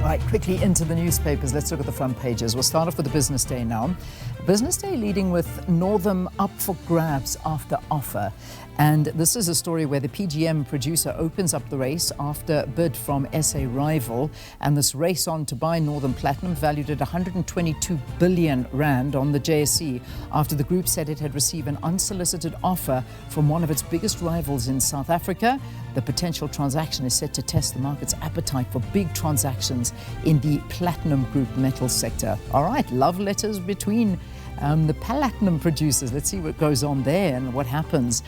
Right, quickly into the newspapers. Let's look at the front pages. We'll start off with the Business Day now. Business Day leading with Northam up for grabs after offer. And this is a story where the PGM producer opens up the race after bid from SA rival. And this race on to buy Northam Platinum valued at 122 billion rand on the JSE after the group said it had received an unsolicited offer from one of its biggest rivals in South Africa. The potential transaction is set to test the market's appetite for big transactions in the platinum group metal sector. All right, love letters between the platinum producers. Let's see what goes on there and what happens.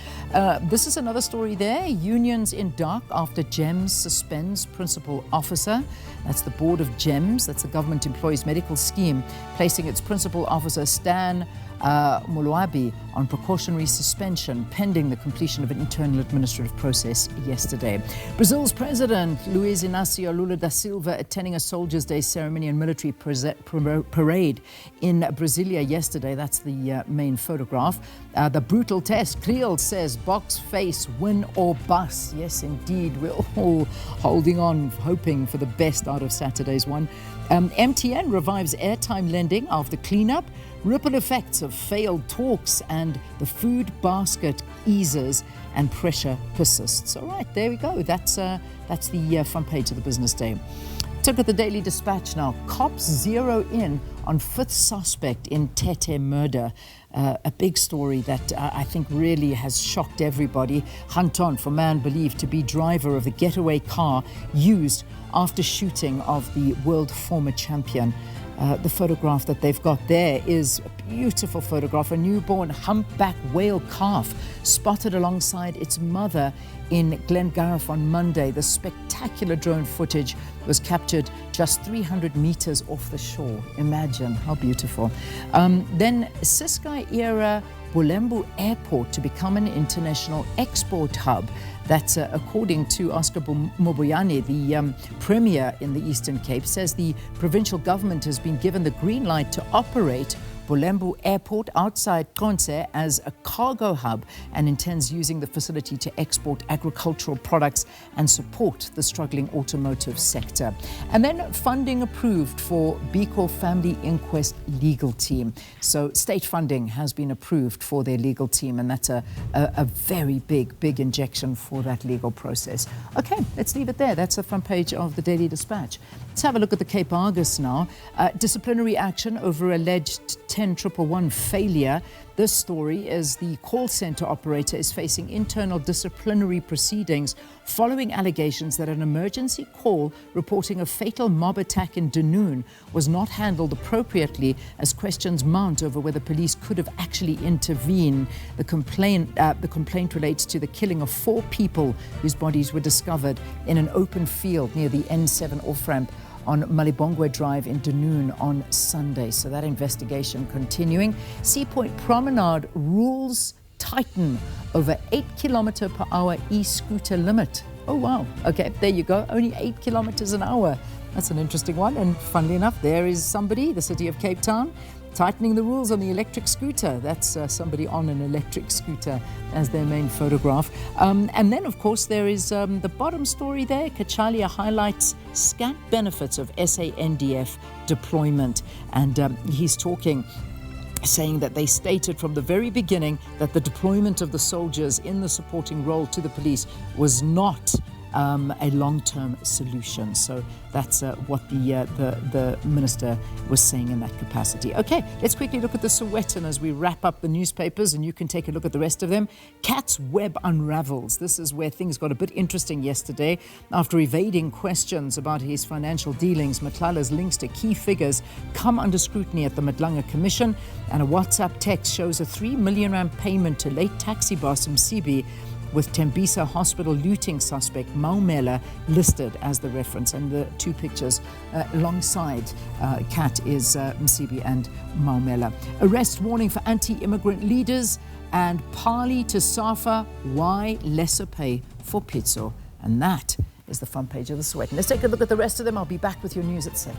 This is another story there. Unions in dark after GEMS suspends principal officer. That's the board of GEMS. That's the government employees medical scheme, placing its principal officer Stan Mulwabi on precautionary suspension pending the completion of an internal administrative process yesterday. Brazil's president Luiz Inácio Lula da Silva attending a Soldiers' Day ceremony and military parade in Brasilia yesterday. That's the main photograph. The brutal test, Creel says, box face, win or bust. Yes, indeed, we're all holding on, hoping for the best out of Saturday's one. MTN revives airtime lending after cleanup. Ripple effects of failed talks and the food basket eases and pressure persists. All right, there we go. That's the front page of the Business Day. Look at the Daily Dispatch now. Cops zero in on fifth suspect in Tete murder. A big story that I think really has shocked everybody. Hunt on for man believed to be driver of the getaway car used after shooting of the world former champion. The photograph that they've got there is a beautiful photograph. A newborn humpback whale calf spotted alongside its mother in Glengariff on Monday. The spectacular drone footage was captured just 300 meters off the shore. Imagine how beautiful. Then Ciskei era Bulembu Airport to become an international export hub. That's according to Oscar Mobuyane, the Premier in the Eastern Cape, says the provincial government has been given the green light to operate Bulembu Airport outside Konse as a cargo hub and intends using the facility to export agricultural products and support the struggling automotive sector. And then funding approved for Biko Family Inquest legal team. So state funding has been approved for their legal team, and that's a very big injection for that legal process. Okay, let's leave it there. That's the front page of the Daily Dispatch. Let's have a look at the Cape Argus now. Disciplinary action over alleged 10111 failure. This story is the call center operator is facing internal disciplinary proceedings following allegations that an emergency call reporting a fatal mob attack in Dunoon was not handled appropriately as questions mount over whether police could have actually intervened. The complaint relates to the killing of 4 people whose bodies were discovered in an open field near the N7 off-ramp on Malibongwe Drive in Dunoon on Sunday. So that investigation continuing. Sea Point Promenade rules tighten over 8 km/h e-scooter limit. Oh, wow. Okay, there you go. Only 8 kilometers an hour. That's an interesting one. And funnily enough, there is somebody, the city of Cape Town, tightening the rules on the electric scooter. That's somebody on an electric scooter as their main photograph. And then, of course, there is the bottom story there. Kachalia highlights scant benefits of SANDF deployment. And he's talking, saying that they stated from the very beginning that the deployment of the soldiers in the supporting role to the police was not a long-term solution. So that's what the minister was saying in that capacity. Okay, let's quickly look at the Sowetan as we wrap up the newspapers, and you can take a look at the rest of them. Cat's web unravels. This is where things got a bit interesting yesterday. After evading questions about his financial dealings, Matlala's links to key figures come under scrutiny at the Madlanga Commission, and a WhatsApp text shows a 3 million rand payment to late taxi boss Msibi, with Tembisa Hospital looting suspect Maumela listed as the reference. And the 2 pictures alongside Kat is Msibi and Maumela. Arrest warning for anti-immigrant leaders, and Pali to Safa, why lesser pay for Pitso? And that is the front page of the Sowetan. Let's take a look at the rest of them. I'll be back with your news at 7.